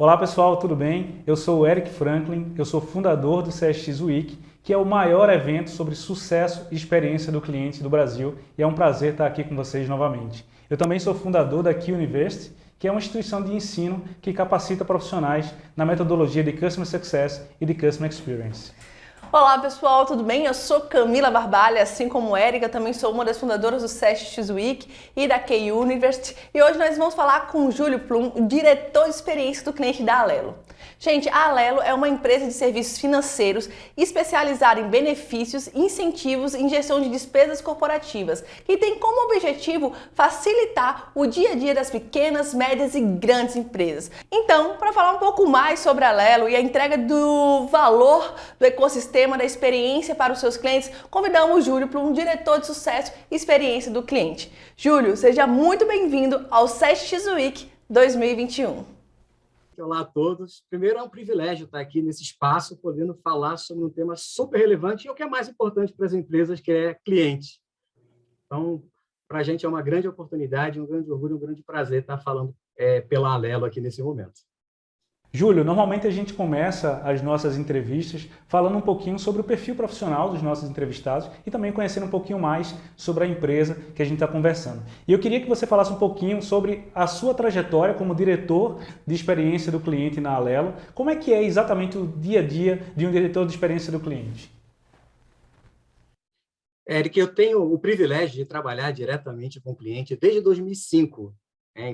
Olá pessoal, tudo bem? Eu sou o Eric Franklin, eu sou fundador do CSX Week, que é o maior evento sobre sucesso e experiência do cliente do Brasil, e é um prazer estar aqui com vocês novamente. Eu também sou fundador da Key University, que é uma instituição de ensino que capacita profissionais na metodologia de Customer Success e de Customer Experience. Olá pessoal, tudo bem? Eu sou Camila Barbalha, assim como Érica, também sou uma das fundadoras do CSX Week e da Key University, e hoje nós vamos falar com o Júlio Plum, o diretor de experiência do cliente da Alelo. Gente, a Alelo é uma empresa de serviços financeiros especializada em benefícios e incentivos em gestão de despesas corporativas, que tem como objetivo facilitar o dia a dia das pequenas, médias e grandes empresas. Então, para falar um pouco mais sobre a Alelo e a entrega do valor do ecossistema da experiência para os seus clientes, convidamos o Júlio para um diretor de sucesso e experiência do cliente. Júlio, seja muito bem-vindo ao CSX Week 2021. Olá a todos. Primeiro, é um privilégio estar aqui nesse espaço, podendo falar sobre um tema super relevante e o que é mais importante para as empresas, que é cliente. Então, para a gente é uma grande oportunidade, um grande orgulho, um grande prazer estar falando pela Alelo aqui nesse momento. Júlio, normalmente a gente começa as nossas entrevistas falando um pouquinho sobre o perfil profissional dos nossos entrevistados e também conhecendo um pouquinho mais sobre a empresa que a gente está conversando. E eu queria que você falasse um pouquinho sobre a sua trajetória como diretor de experiência do cliente na Alelo. Como é que é exatamente o dia a dia de um diretor de experiência do cliente? Eric, eu tenho o privilégio de trabalhar diretamente com o cliente desde 2005.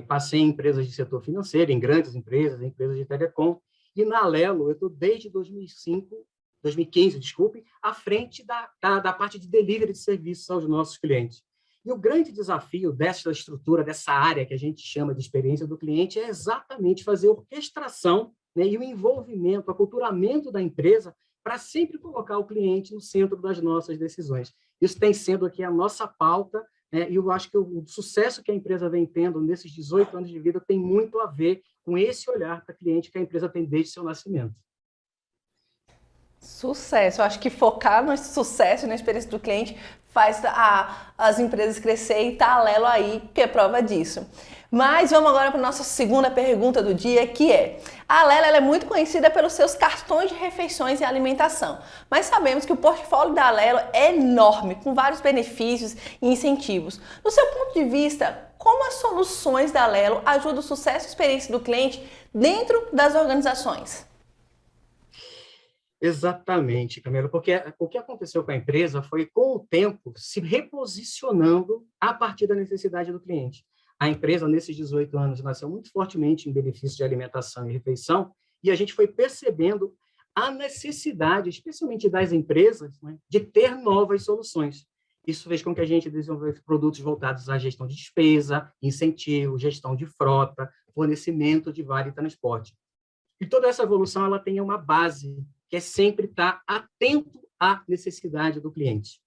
Passei em empresas de setor financeiro, em grandes empresas, em empresas de telecom, e na Alelo eu estou desde 2015, desculpe, à frente da parte de delivery de serviços aos nossos clientes. E o grande desafio dessa estrutura, dessa área que a gente chama de experiência do cliente, é exatamente fazer a orquestração, né, e o envolvimento, o aculturamento da empresa para sempre colocar o cliente no centro das nossas decisões. Isso tem sido aqui a nossa pauta, e eu acho que o sucesso que a empresa vem tendo nesses 18 anos de vida tem muito a ver com esse olhar para cliente que a empresa tem desde seu nascimento. Sucesso. Eu acho que focar no sucesso e na experiência do cliente faz as empresas crescer e tá a Alelo aí, que é prova disso. Mas vamos agora para a nossa segunda pergunta do dia, que é: a Alelo ela é muito conhecida pelos seus cartões de refeições e alimentação, mas sabemos que o portfólio da Alelo é enorme, com vários benefícios e incentivos. No seu ponto de vista, como as soluções da Alelo ajudam o sucesso e experiência do cliente dentro das organizações? Exatamente, Camila, porque o que aconteceu com a empresa foi, com o tempo, se reposicionando a partir da necessidade do cliente. A empresa, nesses 18 anos, nasceu muito fortemente em benefícios de alimentação e refeição, e a gente foi percebendo a necessidade, especialmente das empresas, né, de ter novas soluções. Isso fez com que a gente desenvolvesse produtos voltados à gestão de despesa, incentivo, gestão de frota, fornecimento de vale e transporte. E toda essa evolução ela tem uma base, que é sempre estar atento à necessidade do cliente,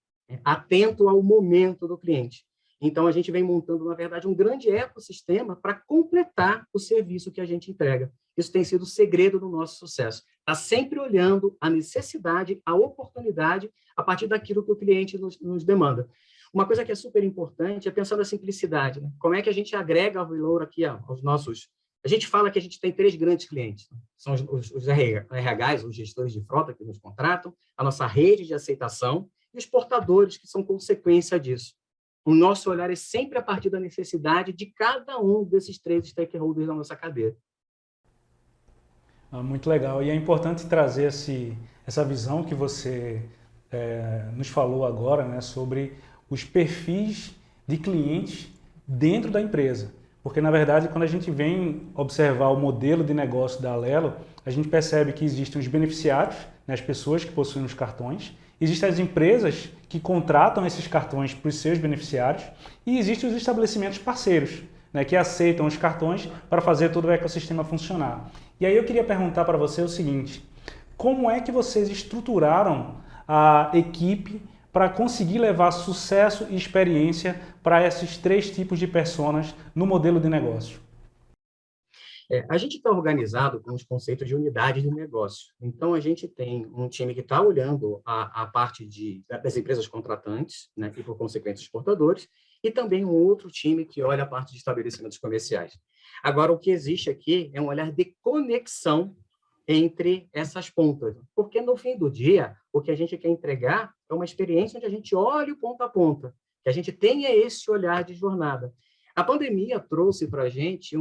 atento ao momento do cliente. Então, a gente vem montando, na verdade, um grande ecossistema para completar o serviço que a gente entrega. Isso tem sido o segredo do nosso sucesso. Está sempre olhando a necessidade, a oportunidade, a partir daquilo que o cliente nos demanda. Uma coisa que é super importante é pensar na simplicidade, né? Como é que a gente agrega valor aqui aos nossos... A gente fala que a gente tem 3 grandes clientes. São os RHs, os gestores de frota que nos contratam, a nossa rede de aceitação e os portadores, que são consequência disso. O nosso olhar é sempre a partir da necessidade de cada um desses 3 stakeholders da nossa cadeia. Muito legal. E é importante trazer essa visão que você nos falou agora, né, sobre os perfis de clientes dentro da empresa. Porque, na verdade, quando a gente vem observar o modelo de negócio da Alelo, a gente percebe que existem os beneficiários, né, as pessoas que possuem os cartões, existem as empresas que contratam esses cartões para os seus beneficiários e existem os estabelecimentos parceiros, né, que aceitam os cartões para fazer todo o ecossistema funcionar. E aí eu queria perguntar para você o seguinte: como é que vocês estruturaram a equipe para conseguir levar sucesso e experiência para esses 3 tipos de personas no modelo de negócio? A gente está organizado com os conceitos de unidade de negócio. Então, a gente tem um time que está olhando a parte das empresas contratantes, né, e, por consequência, os exportadores, e também um outro time que olha a parte de estabelecimentos comerciais. Agora, o que existe aqui é um olhar de conexão entre essas pontas, porque no fim do dia, o que a gente quer entregar é uma experiência onde a gente olhe o ponta a ponta, que a gente tenha esse olhar de jornada. A pandemia trouxe para a gente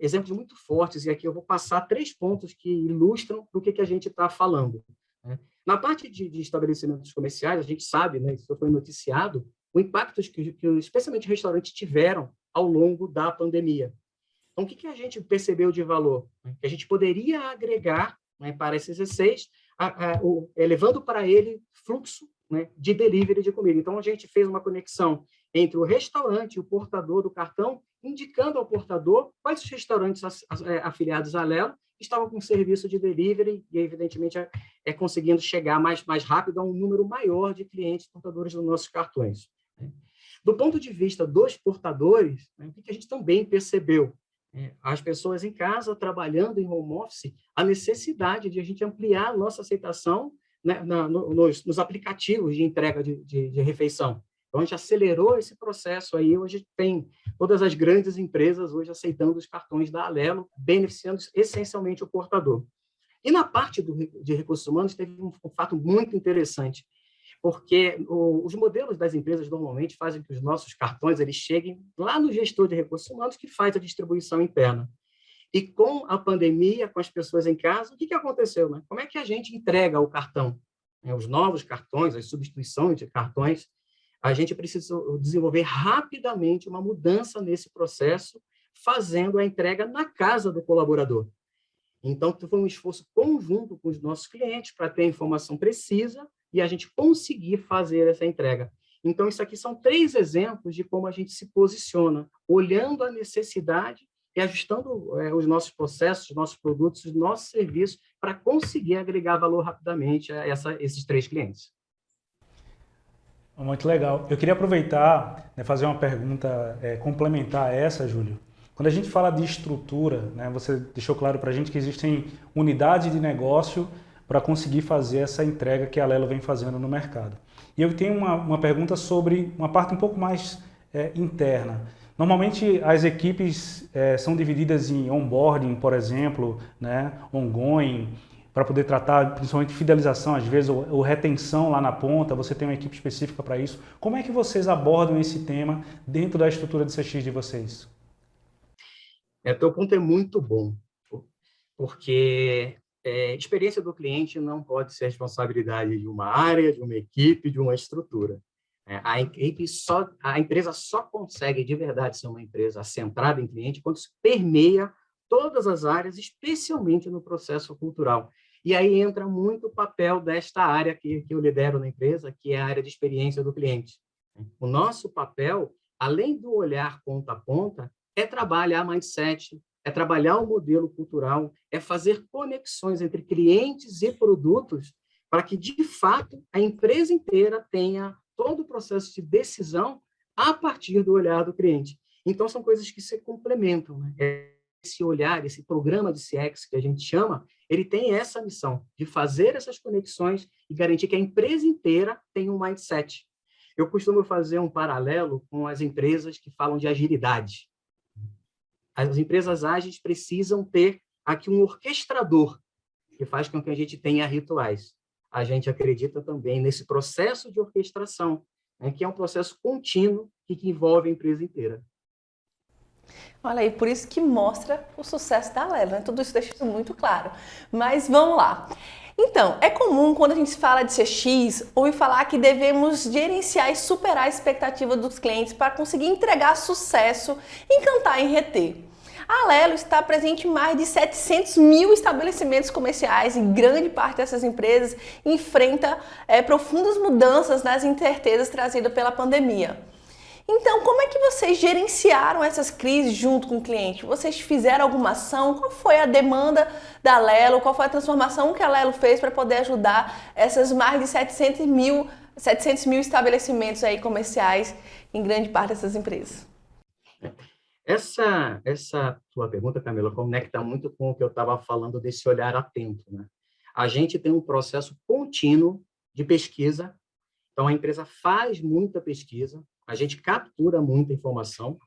exemplos muito fortes, e aqui eu vou passar 3 pontos que ilustram o que a gente está falando. Né? Na parte de estabelecimentos comerciais, a gente sabe, né, isso foi noticiado, o impacto que especialmente restaurantes tiveram ao longo da pandemia. Então, o que a gente percebeu de valor? Que a gente poderia agregar, né, para esses E6, levando para ele fluxo, né, de delivery de comida. Então, a gente fez uma conexão entre o restaurante e o portador do cartão, indicando ao portador quais os restaurantes afiliados à Alelo estavam com serviço de delivery e, evidentemente, conseguindo chegar mais rápido a um número maior de clientes portadores dos nossos cartões. Do ponto de vista dos portadores, né, o que a gente também percebeu? As pessoas em casa, trabalhando em home office, a necessidade de a gente ampliar a nossa aceitação, né, nos aplicativos de entrega de refeição. Então, a gente acelerou esse processo aí. Hoje tem todas as grandes empresas hoje aceitando os cartões da Alelo, beneficiando essencialmente o portador. E na parte de recursos humanos, teve um fato muito interessante, porque os modelos das empresas normalmente fazem que os nossos cartões eles cheguem lá no gestor de recursos humanos, que faz a distribuição interna. E com a pandemia, com as pessoas em casa, o que aconteceu? Né? Como é que a gente entrega o cartão? Os novos cartões, as substituições de cartões, a gente precisa desenvolver rapidamente uma mudança nesse processo, fazendo a entrega na casa do colaborador. Então, foi um esforço conjunto com os nossos clientes para ter a informação precisa e a gente conseguir fazer essa entrega. Então, isso aqui são 3 exemplos de como a gente se posiciona, olhando a necessidade e ajustando os nossos processos, os nossos produtos, os nossos serviços, para conseguir agregar valor rapidamente a esses 3 clientes. Muito legal. Eu queria aproveitar, né, fazer uma pergunta complementar a essa, Júlio. Quando a gente fala de estrutura, né, você deixou claro para a gente que existem unidades de negócio para conseguir fazer essa entrega que a Alelo vem fazendo no mercado. E eu tenho uma pergunta sobre uma parte um pouco mais interna. Normalmente as equipes são divididas em onboarding, por exemplo, né, ongoing, para poder tratar principalmente fidelização, às vezes, ou retenção lá na ponta, você tem uma equipe específica para isso. Como é que vocês abordam esse tema dentro da estrutura de CX de vocês? Teu ponto é muito bom, porque experiência do cliente não pode ser responsabilidade de uma área, de uma equipe, de uma estrutura. A empresa só consegue de verdade ser uma empresa centrada em cliente quando se permeia todas as áreas, especialmente no processo cultural. E aí entra muito o papel desta área que eu lidero na empresa, que é a área de experiência do cliente. O nosso papel, além do olhar ponta a ponta, é trabalhar mindset, é trabalhar o modelo cultural, é fazer conexões entre clientes e produtos para que, de fato, a empresa inteira tenha todo o processo de decisão a partir do olhar do cliente. Então, são coisas que se complementam. Né? Esse olhar, esse programa de CX que a gente chama, ele tem essa missão de fazer essas conexões e garantir que a empresa inteira tenha um mindset. Eu costumo fazer um paralelo com as empresas que falam de agilidade. As empresas ágeis precisam ter aqui um orquestrador que faz com que a gente tenha rituais. A gente acredita também nesse processo de orquestração, né, que é um processo contínuo que envolve a empresa inteira. Olha aí, por isso que mostra o sucesso da Alelo, né? Tudo isso deixa isso muito claro. Mas vamos lá. Então, é comum quando a gente fala de CX, ouvir falar que devemos gerenciar e superar a expectativa dos clientes para conseguir entregar sucesso, encantar e reter. A Alelo está presente em mais de 700 mil estabelecimentos comerciais e grande parte dessas empresas enfrenta profundas mudanças nas incertezas trazidas pela pandemia. Então, como é que vocês gerenciaram essas crises junto com o cliente? Vocês fizeram alguma ação? Qual foi a demanda da Alelo? Qual foi a transformação que a Alelo fez para poder ajudar essas mais de 700 mil estabelecimentos aí comerciais em grande parte dessas empresas? Essa tua pergunta, Camila, conecta muito com o que eu estava falando desse olhar atento. Né? A gente tem um processo contínuo de pesquisa Então, a empresa faz muita pesquisa, a gente captura muita informação,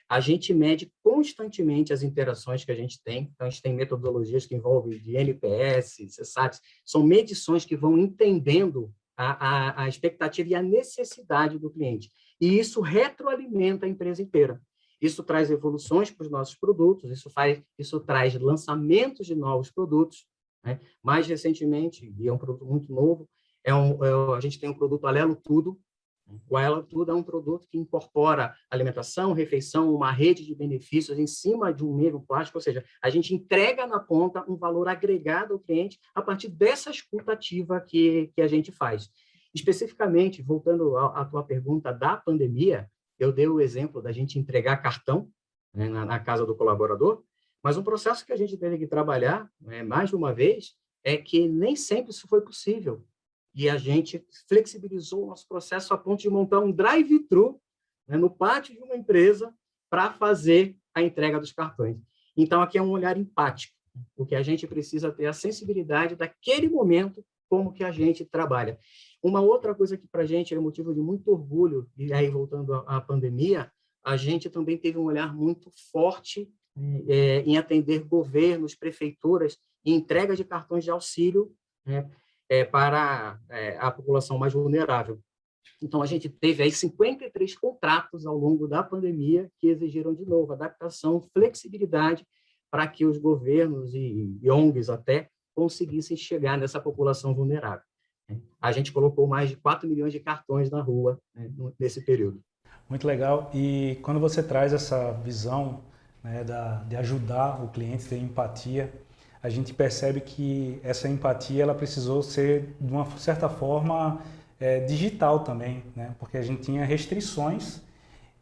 a gente mede constantemente as interações que a gente tem. Então, a gente tem metodologias que envolvem de NPS, CSAT, são medições que vão entendendo a expectativa e a necessidade do cliente. E isso retroalimenta a empresa inteira. Isso traz evoluções para os nossos produtos, isso traz lançamentos de novos produtos, né? Mais recentemente, e é um produto muito novo, a gente tem um produto Alelo Tudo. O Alelo Tudo é um produto que incorpora alimentação, refeição, uma rede de benefícios em cima de um mesmo plástico, ou seja, a gente entrega na ponta um valor agregado ao cliente a partir dessa escuta ativa que a gente faz. Especificamente, voltando à tua pergunta da pandemia, eu dei o exemplo da gente entregar cartão, né, na casa do colaborador, mas um processo que a gente teve que trabalhar, né, mais de uma vez, é que nem sempre isso foi possível. E a gente flexibilizou o nosso processo a ponto de montar um drive-thru, né, no pátio de uma empresa para fazer a entrega dos cartões. Então, aqui é um olhar empático, porque a gente precisa ter a sensibilidade daquele momento, como que a gente trabalha. Uma outra coisa que para a gente é motivo de muito orgulho, e aí voltando à pandemia, a gente também teve um olhar muito forte em atender governos, prefeituras, e entrega de cartões de auxílio, né, para a população mais vulnerável. Então, a gente teve aí 53 contratos ao longo da pandemia que exigiram, de novo, adaptação, flexibilidade para que os governos e ONGs até conseguissem chegar nessa população vulnerável. A gente colocou mais de 4 milhões de cartões na rua, né, nesse período. Muito legal. E quando você traz essa visão, né, de ajudar o cliente, ter empatia, a gente percebe que essa empatia ela precisou ser, de uma certa forma, digital também, né? Porque a gente tinha restrições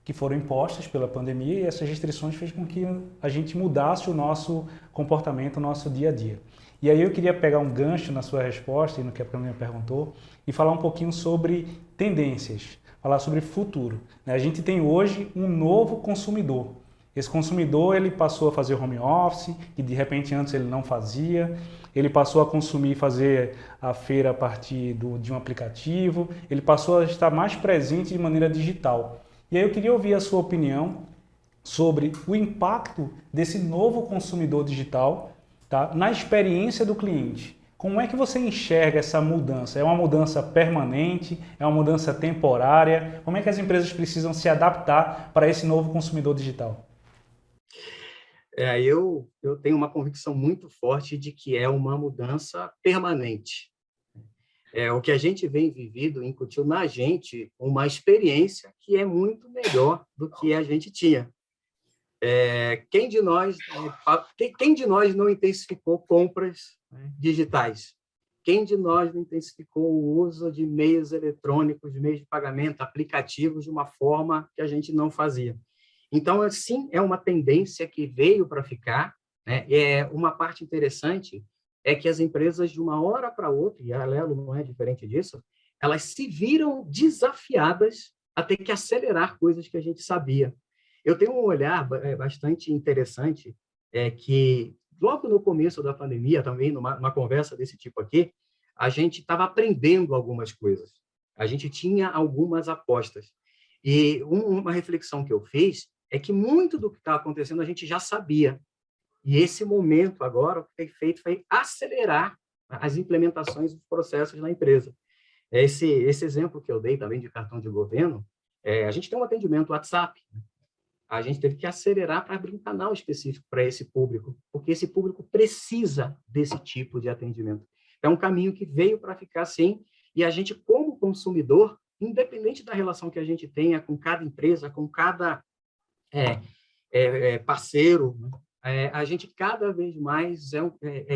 que foram impostas pela pandemia e essas restrições fez com que a gente mudasse o nosso comportamento, o nosso dia a dia. E aí eu queria pegar um gancho na sua resposta e no que a Camila perguntou e falar um pouquinho sobre tendências, falar sobre futuro, né? A gente tem hoje um novo consumidor. Esse consumidor ele passou a fazer home office, que de repente antes ele não fazia, ele passou a consumir, fazer a feira a partir de um aplicativo, ele passou a estar mais presente de maneira digital. E aí eu queria ouvir a sua opinião sobre o impacto desse novo consumidor digital, tá, na experiência do cliente. Como é que você enxerga essa mudança? É uma mudança permanente? É uma mudança temporária? Como é que as empresas precisam se adaptar para esse novo consumidor digital? Eu tenho uma convicção muito forte de que é uma mudança permanente. O que a gente vem vivido incutiu na gente uma experiência que é muito melhor do que a gente tinha. Quem de nós não intensificou compras, né, digitais? Quem de nós não intensificou o uso de meios eletrônicos, de meios de pagamento, aplicativos, de uma forma que a gente não fazia? Então, assim, é uma tendência que veio para ficar, né? Uma parte interessante é que as empresas, de uma hora para outra, e a Alelo não é diferente disso, elas se viram desafiadas a ter que acelerar coisas que a gente sabia. Eu tenho um olhar bastante interessante, que logo no começo da pandemia, também numa conversa desse tipo aqui, a gente estava aprendendo algumas coisas. A gente tinha algumas apostas. E uma reflexão que eu fiz é que muito do que está acontecendo a gente já sabia. E esse momento agora, o que foi feito foi acelerar as implementações dos processos na empresa. Esse exemplo que eu dei também de cartão de governo, a gente tem um atendimento WhatsApp. A gente teve que acelerar para abrir um canal específico para esse público, porque esse público precisa desse tipo de atendimento. É um caminho que veio para ficar assim, e a gente, como consumidor, independente da relação que a gente tenha com cada empresa, com cada parceiro, né, a gente cada vez mais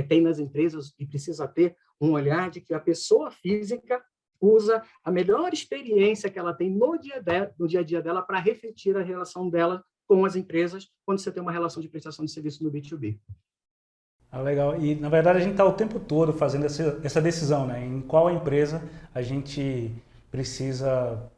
tem nas empresas e precisa ter um olhar de que a pessoa física usa a melhor experiência que ela tem no dia a dia dela para refletir a relação dela com as empresas quando você tem uma relação de prestação de serviço no B2B. Legal. E, na verdade, a gente está o tempo todo fazendo essa decisão, né? Em qual empresa a gente precisa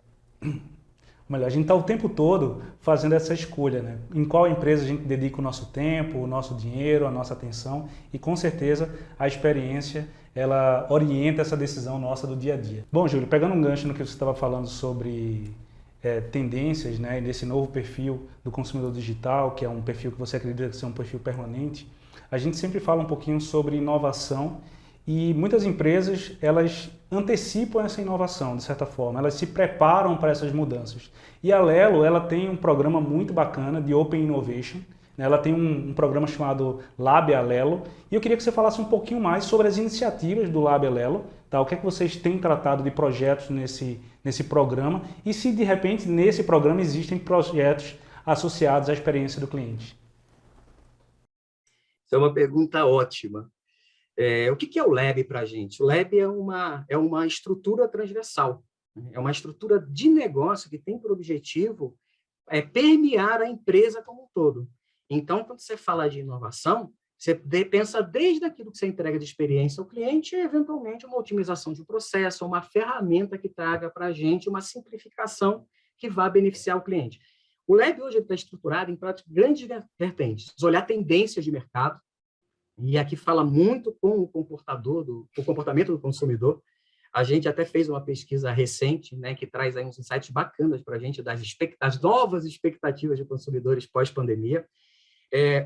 melhor, a gente está o tempo todo fazendo essa escolha, né? Em qual empresa a gente dedica o nosso tempo, o nosso dinheiro, a nossa atenção e com certeza a experiência ela orienta essa decisão nossa do dia a dia. Bom, Júlio, pegando um gancho no que você estava falando sobre tendências, né, desse novo perfil do consumidor digital, que é um perfil que você acredita ser um perfil permanente, a gente sempre fala um pouquinho sobre inovação e muitas empresas, elas antecipam essa inovação, de certa forma, elas se preparam para essas mudanças. E a Lelo, ela tem um programa muito bacana de Open Innovation, né? Ela tem um programa chamado Lab Alelo, e eu queria que você falasse um pouquinho mais sobre as iniciativas do Lab Alelo, tá? O que é que vocês têm tratado de projetos nesse programa, e se de repente nesse programa existem projetos associados à experiência do cliente. Isso é uma pergunta ótima. O que é o Lab para a gente? O Lab é uma estrutura transversal, é uma estrutura de negócio que tem por objetivo permear a empresa como um todo. Então, quando você fala de inovação, você pensa desde aquilo que você entrega de experiência ao cliente e, eventualmente, uma otimização de um processo, uma ferramenta que traga para a gente uma simplificação que vá beneficiar o cliente. O Lab hoje está estruturado em grandes vertentes. Olhar tendências de mercado, e aqui fala muito com o comportamento do consumidor. A gente até fez uma pesquisa recente, né, que traz aí uns insights bacanas para a gente das novas expectativas de consumidores pós-pandemia.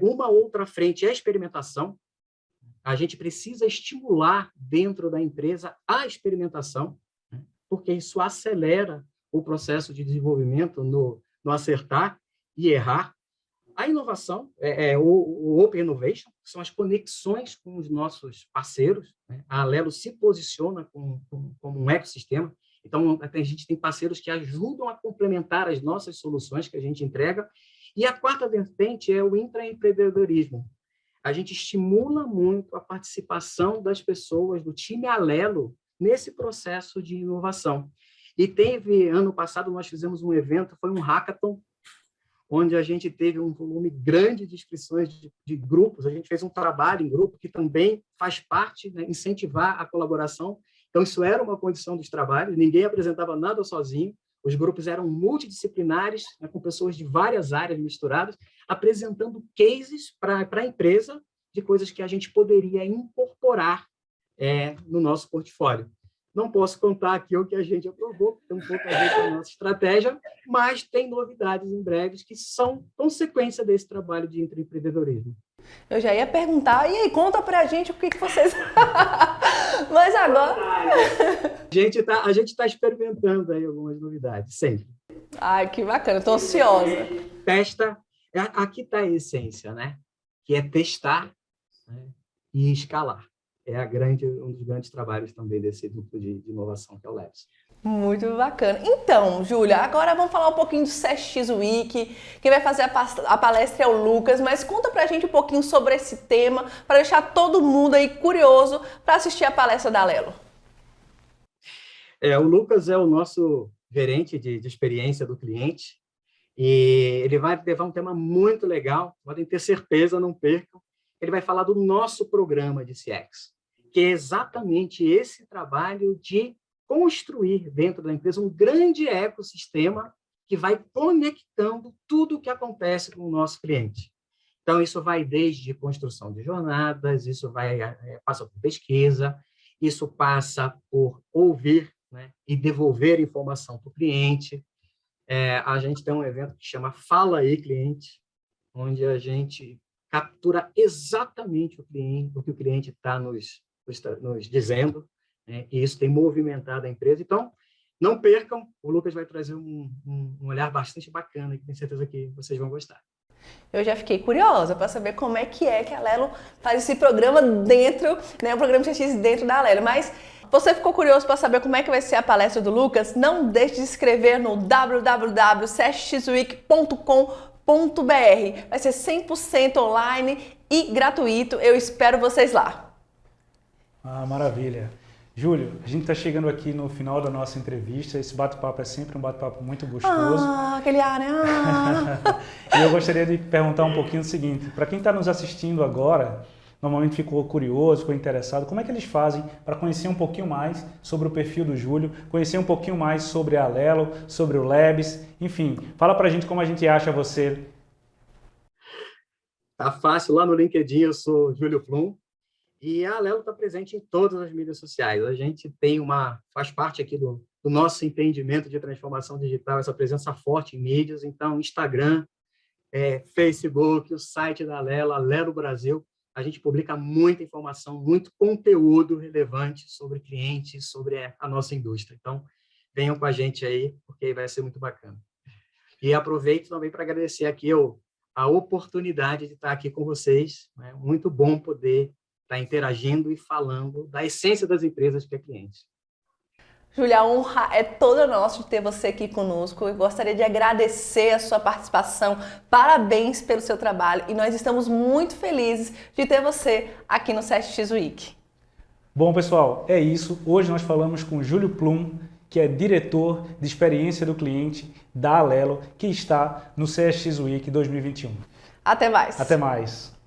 Uma outra frente é a experimentação. A gente precisa estimular dentro da empresa a experimentação, porque isso acelera o processo de desenvolvimento no acertar e errar. A inovação, o Open Innovation, são as conexões com os nossos parceiros, né? A Alelo se posiciona como um ecossistema. Então, a gente tem parceiros que ajudam a complementar as nossas soluções que a gente entrega. E a quarta vertente é o intraempreendedorismo. A gente estimula muito a participação das pessoas do time Alelo nesse processo de inovação. E ano passado, nós fizemos um evento, foi um hackathon, onde a gente teve um volume grande de inscrições de grupos. A gente fez um trabalho em grupo que também faz parte, né, incentivar a colaboração. Então, isso era uma condição dos trabalhos, ninguém apresentava nada sozinho, os grupos eram multidisciplinares, né, com pessoas de várias áreas misturadas, apresentando cases para a empresa de coisas que a gente poderia incorporar no nosso portfólio. Não posso contar aqui o que a gente aprovou, porque tem um pouco a ver com a nossa estratégia, mas tem novidades em breve que são consequência desse trabalho de intraempreendedorismo. Eu já ia perguntar, e aí, conta pra gente o que vocês... Mas agora... A gente tá experimentando aí algumas novidades, sempre. Ai, que bacana, estou ansiosa. Testa, aqui está a essência, né? Que é testar, né, e escalar. Um dos grandes trabalhos também desse grupo de inovação que é o Labs. Muito bacana. Então, Júlia, agora vamos falar um pouquinho do CX Week. Quem vai fazer a palestra é o Lucas, mas conta pra gente um pouquinho sobre esse tema, para deixar todo mundo aí curioso para assistir a palestra da Alelo. O Lucas é o nosso gerente de experiência do cliente e ele vai levar um tema muito legal, podem ter certeza, não percam. Ele vai falar do nosso programa de CX, que é exatamente esse trabalho de construir dentro da empresa um grande ecossistema que vai conectando tudo o que acontece com o nosso cliente. Então, isso vai desde construção de jornadas, isso passa por pesquisa, isso passa por ouvir, né, e devolver informação para o cliente. A gente tem um evento que chama Fala aí, Cliente, onde a gente captura exatamente o que o cliente está nos dizendo, né? E isso tem movimentado a empresa. Então, não percam, o Lucas vai trazer um olhar bastante bacana, que tenho certeza que vocês vão gostar. Eu já fiquei curiosa para saber como é que a Alelo faz esse programa dentro, né, o programa de CX dentro da Alelo. Mas você ficou curioso para saber como é que vai ser a palestra do Lucas? Não deixe de se inscrever no www.cxweek.com.br. Vai ser 100% online e gratuito. Eu espero vocês lá. Maravilha. Júlio, a gente está chegando aqui no final da nossa entrevista. Esse bate-papo é sempre um bate-papo muito gostoso. Aquele ar, né? E eu gostaria de perguntar um pouquinho o seguinte, para quem está nos assistindo agora, normalmente ficou curioso, ficou interessado, como é que eles fazem para conhecer um pouquinho mais sobre o perfil do Júlio, conhecer um pouquinho mais sobre a Alelo, sobre o Labs, enfim, fala pra gente como a gente acha você. Tá fácil, lá no LinkedIn eu sou Júlio Plum, e a Alelo está presente em todas as mídias sociais. A gente faz parte aqui do nosso empreendimento de transformação digital, essa presença forte em mídias, então Instagram, Facebook, o site da Alelo, Alelo Brasil, a gente publica muita informação, muito conteúdo relevante sobre clientes, sobre a nossa indústria. Então, venham com a gente aí, porque vai ser muito bacana. E aproveito também para agradecer aqui a oportunidade de estar aqui com vocês. É muito bom poder estar interagindo e falando da essência das empresas que é cliente. Júlia, a honra é toda nossa de ter você aqui conosco. Eu gostaria de agradecer a sua participação. Parabéns pelo seu trabalho e nós estamos muito felizes de ter você aqui no CSX Week. Bom, pessoal, é isso. Hoje nós falamos com Júlio Plum, que é diretor de experiência do cliente da Alelo, que está no CSX Week 2021. Até mais. Até mais.